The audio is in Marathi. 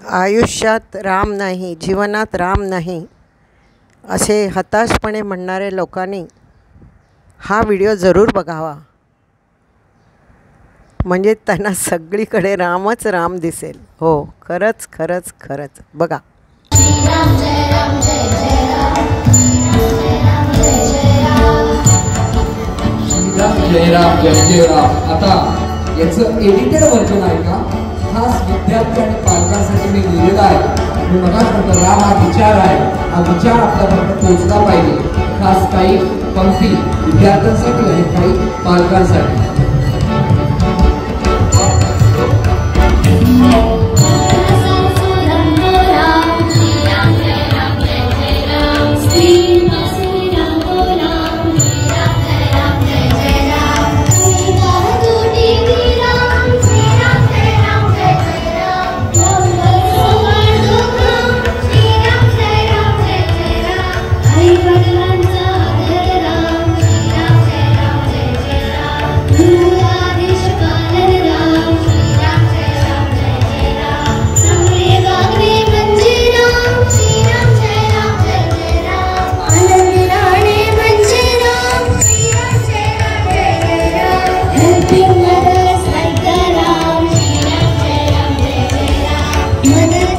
आयुष्यात राम नाही, जीवनात राम नाही असे हताशपणे म्हणणारे लोकांनी हा व्हिडिओ जरूर बघावा. म्हणजे त्यांना सगळीकडे रामच राम दिसेल. हो, खरंच खरंच खरंच बघा. श्रीराम जय राम जय जय राम. श्रीराम जय राम जय जय राम. आता याचं एडिटेड व्हर्जन आहे का? खास विद्यार्थी आणि पालकांसाठी मी लिहिलेला आहे. मी मगाच म्हणतो राम हा विचार आहे. हा विचार आपल्यापर्यंत पोहोचला पाहिजे. खास काही पंक्ती विद्यार्थ्यांसाठी आणि काही पालकांसाठी. Mother